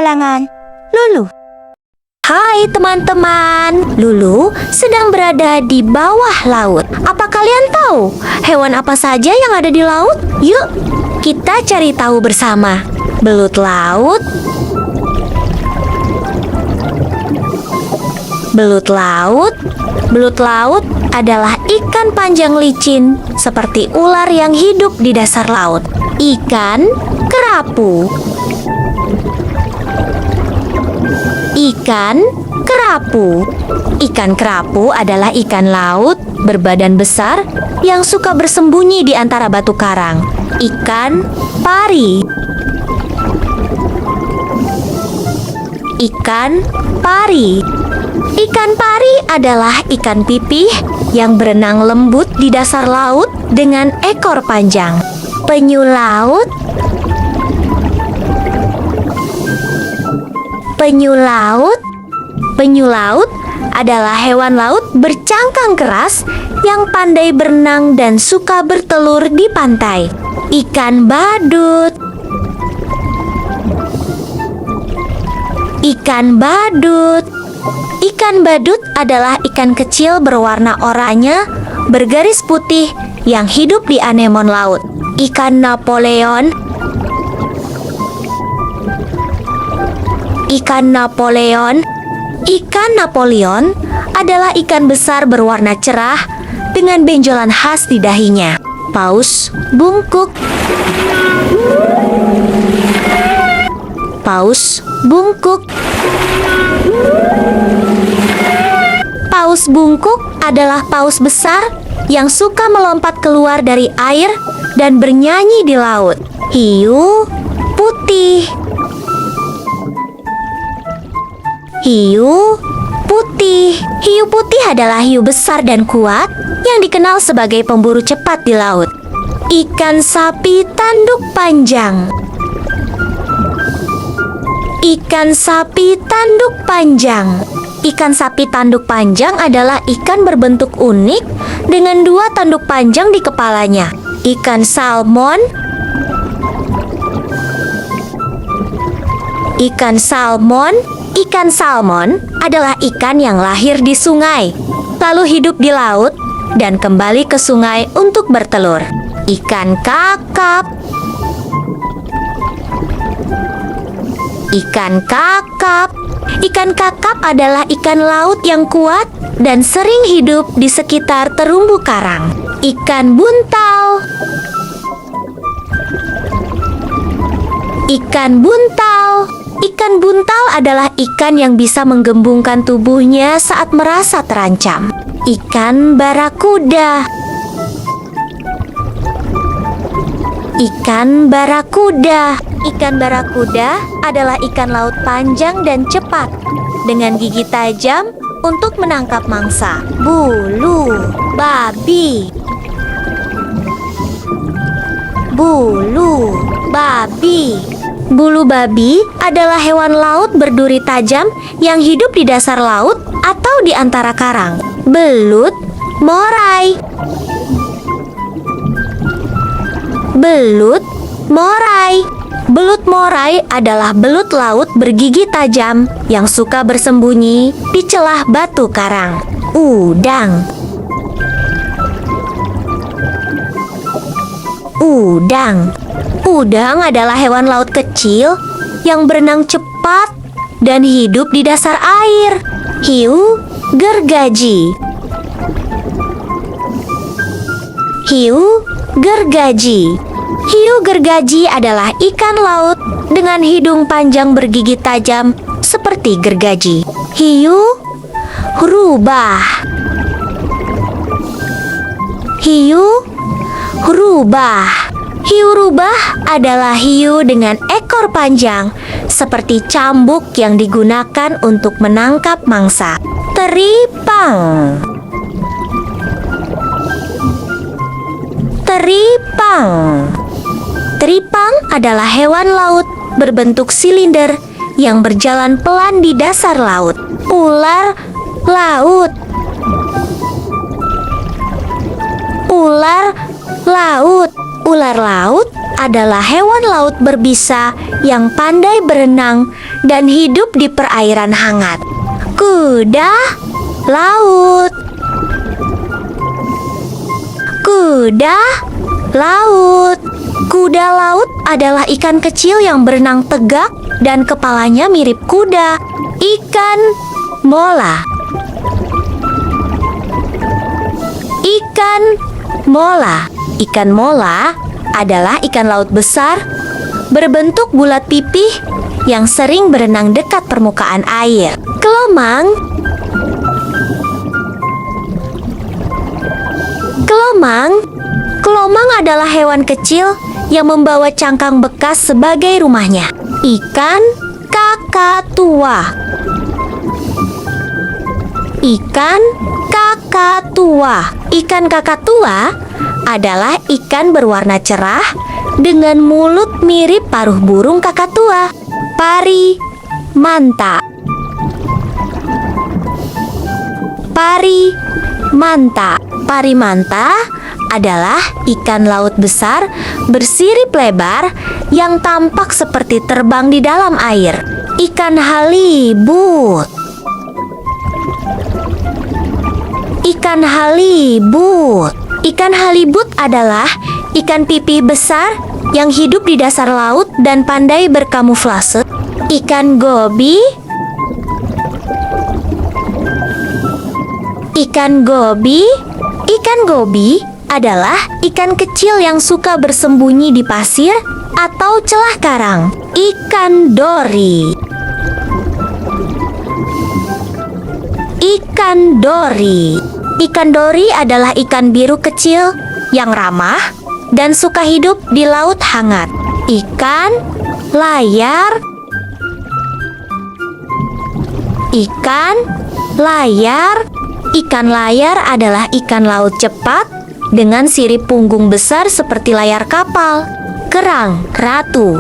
petualangan Lulu. Hai teman-teman, Lulu sedang berada di bawah laut. Apa kalian tahu hewan apa saja yang ada di laut? Yuk, kita cari tahu bersama. Belut laut. Belut laut. Belut laut adalah ikan panjang licin seperti ular yang hidup di dasar laut. Ikan kerapu. Ikan kerapu. Ikan kerapu adalah ikan laut berbadan besar yang suka bersembunyi di antara batu karang. Ikan pari. Ikan pari. Ikan pari adalah ikan pipih yang berenang lembut di dasar laut dengan ekor panjang. Penyu laut. Penyu laut. Penyu laut adalah hewan laut bercangkang keras yang pandai berenang dan suka bertelur di pantai. Ikan badut. Ikan badut. Ikan badut adalah ikan kecil berwarna oranye bergaris putih yang hidup di anemon laut. Ikan Napoleon. Ikan Napoleon. Ikan Napoleon adalah ikan besar berwarna cerah dengan benjolan khas di dahinya. Paus bungkuk. Paus bungkuk. Paus bungkuk adalah paus besar yang suka melompat keluar dari air dan bernyanyi di laut. Hiu putih. Hiu putih. Hiu putih adalah hiu besar dan kuat yang dikenal sebagai pemburu cepat di laut. Ikan sapi tanduk panjang. Ikan sapi tanduk panjang. Ikan sapi tanduk panjang adalah ikan berbentuk unik dengan dua tanduk panjang di kepalanya. Ikan salmon. Ikan salmon. Ikan salmon adalah ikan yang lahir di sungai, lalu hidup di laut dan kembali ke sungai untuk bertelur. Ikan kakap. Ikan kakap. Ikan kakap adalah ikan laut yang kuat dan sering hidup di sekitar terumbu karang. Ikan buntal. Ikan buntal. Ikan buntal adalah ikan yang bisa menggembungkan tubuhnya saat merasa terancam. Ikan barakuda. Ikan barakuda. Ikan barakuda adalah ikan laut panjang dan cepat dengan gigi tajam untuk menangkap mangsa. Bulu babi. Bulu babi. Bulu babi adalah hewan laut berduri tajam yang hidup di dasar laut atau di antara karang. Belut morai. Belut morai. Belut morai adalah belut laut bergigi tajam yang suka bersembunyi di celah batu karang. Udang. Udang. Udang adalah hewan laut kecil yang berenang cepat dan hidup di dasar air. Hiu gergaji. Hiu gergaji. Hiu gergaji adalah ikan laut dengan hidung panjang bergigi tajam seperti gergaji. Hiu rubah. Hiu rubah. Hiu rubah adalah hiu dengan ekor panjang seperti cambuk yang digunakan untuk menangkap mangsa. Teripang. Teripang. Teripang adalah hewan laut berbentuk silinder yang berjalan pelan di dasar laut. Ular laut. Ular laut. Ular laut adalah hewan laut berbisa yang pandai berenang dan hidup di perairan hangat. Kuda laut. Kuda laut. Kuda laut adalah ikan kecil yang berenang tegak dan kepalanya mirip kuda. Ikan mola. Ikan mola. Ikan mola adalah ikan laut besar berbentuk bulat pipih yang sering berenang dekat permukaan air. Kelomang. Kelomang. Kelomang adalah hewan kecil yang membawa cangkang bekas sebagai rumahnya. Ikan kakatua. Ikan kakatua. Ikan kakatua adalah ikan berwarna cerah dengan mulut mirip paruh burung kakatua. Pari manta. Pari manta. Pari manta adalah ikan laut besar bersirip lebar yang tampak seperti terbang di dalam air. Ikan halibut. Ikan halibut. Ikan halibut adalah ikan pipih besar yang hidup di dasar laut dan pandai berkamuflase. Ikan gobi. Ikan gobi. Ikan gobi adalah ikan kecil yang suka bersembunyi di pasir atau celah karang. Ikan dori. Ikan dori. Ikan dori adalah ikan biru kecil yang ramah dan suka hidup di laut hangat. Ikan layar. Ikan layar. Ikan layar adalah ikan laut cepat dengan sirip punggung besar seperti layar kapal. Kerang ratu.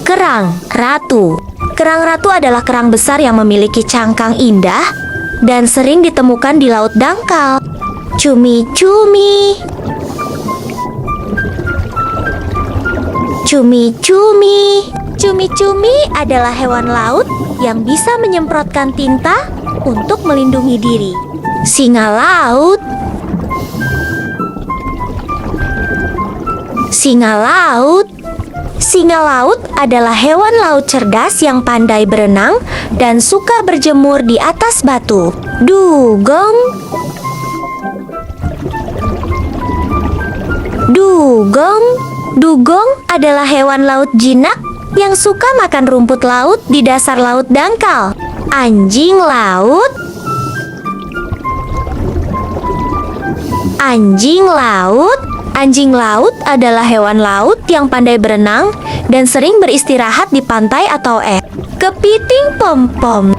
Kerang ratu. Kerang ratu adalah kerang besar yang memiliki cangkang indah dan sering ditemukan di laut dangkal. Cumi-cumi. Cumi-cumi. Cumi-cumi adalah hewan laut yang bisa menyemprotkan tinta untuk melindungi diri. Singa laut. Singa laut. Singa laut adalah hewan laut cerdas yang pandai berenang dan suka berjemur di atas batu. Dugong. Dugong. Dugong adalah hewan laut jinak yang suka makan rumput laut di dasar laut dangkal. Anjing laut. Anjing laut. Anjing laut adalah hewan laut yang pandai berenang dan sering beristirahat di pantai atau Kepiting pom-pom.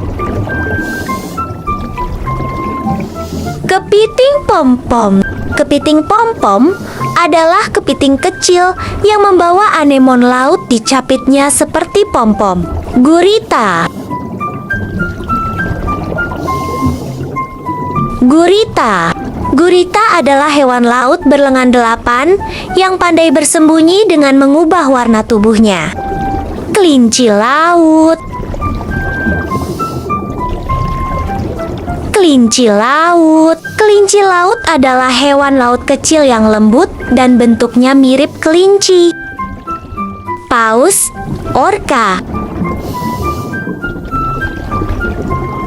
Kepiting pom-pom. Kepiting pom-pom adalah kepiting kecil yang membawa anemon laut di capitnya seperti pom-pom. Gurita. Gurita. Gurita adalah hewan laut berlengan 8 yang pandai bersembunyi dengan mengubah warna tubuhnya. Kelinci laut. Kelinci laut. Kelinci laut adalah hewan laut kecil yang lembut dan bentuknya mirip kelinci. Paus orca.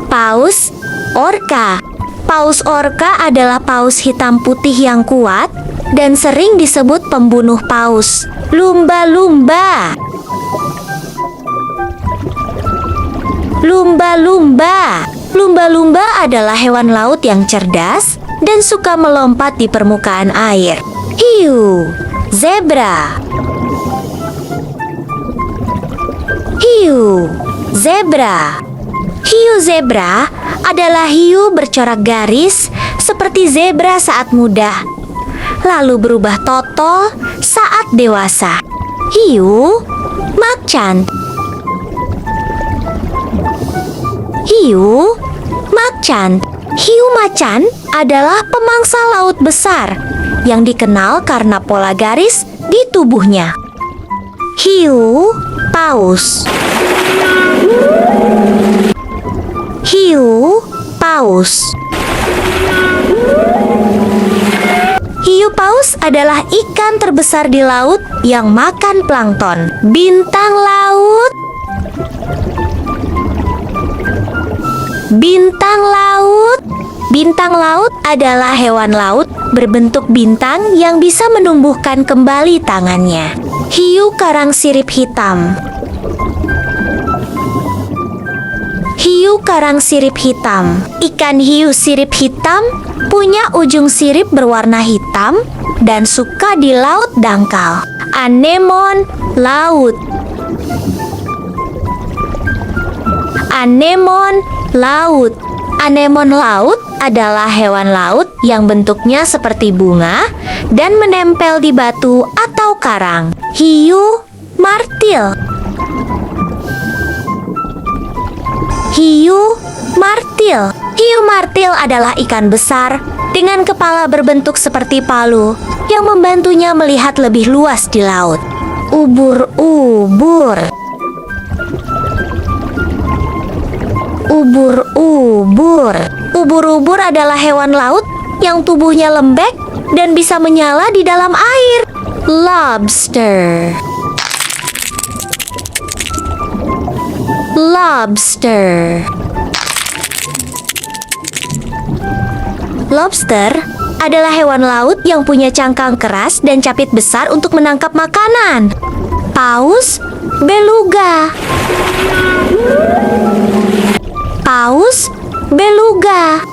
Paus orca. Paus orca adalah paus hitam putih yang kuat dan sering disebut pembunuh paus. Lumba-lumba. Lumba-lumba. Lumba-lumba adalah hewan laut yang cerdas dan suka melompat di permukaan air. Hiu. Zebra. Hiu. Zebra. Hiu zebra adalah hiu bercorak garis seperti zebra saat muda, lalu berubah total saat dewasa. Hiu macan. Hiu macan. Hiu macan adalah pemangsa laut besar yang dikenal karena pola garis di tubuhnya. Hiu paus. Hiu paus. Hiu paus adalah ikan terbesar di laut yang makan plankton. Bintang laut. Bintang laut. Bintang laut adalah hewan laut berbentuk bintang yang bisa menumbuhkan kembali tangannya. Hiu karang sirip hitam. Hiu karang sirip hitam. Ikan hiu sirip hitam punya ujung sirip berwarna hitam dan suka di laut dangkal. Anemon laut. Anemon laut. Anemon laut adalah hewan laut yang bentuknya seperti bunga dan menempel di batu atau karang. Hiu martil. Hiu martil. Hiu martil adalah ikan besar dengan kepala berbentuk seperti palu yang membantunya melihat lebih luas di laut. Ubur-ubur. Ubur-ubur. Ubur-ubur adalah hewan laut yang tubuhnya lembek dan bisa menyala di dalam air. Lobster. Lobster. Lobster adalah hewan laut yang punya cangkang keras dan capit besar untuk menangkap makanan. Paus beluga. Paus beluga.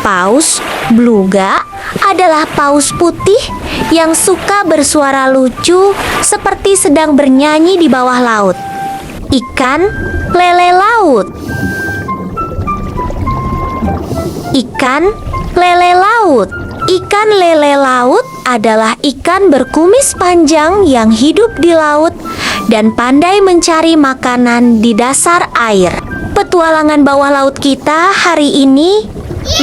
Paus beluga adalah paus putih yang suka bersuara lucu seperti sedang bernyanyi di bawah laut. Ikan lele laut. Ikan lele laut. Ikan lele laut adalah ikan berkumis panjang yang hidup di laut dan pandai mencari makanan di dasar air. Petualangan bawah laut kita hari ini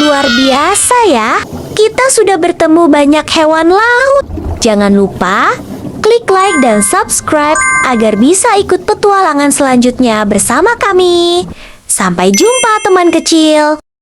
luar biasa ya. Kita sudah bertemu banyak hewan laut. Jangan lupa klik like dan subscribe agar bisa ikut petualangan selanjutnya bersama kami. Sampai jumpa teman kecil.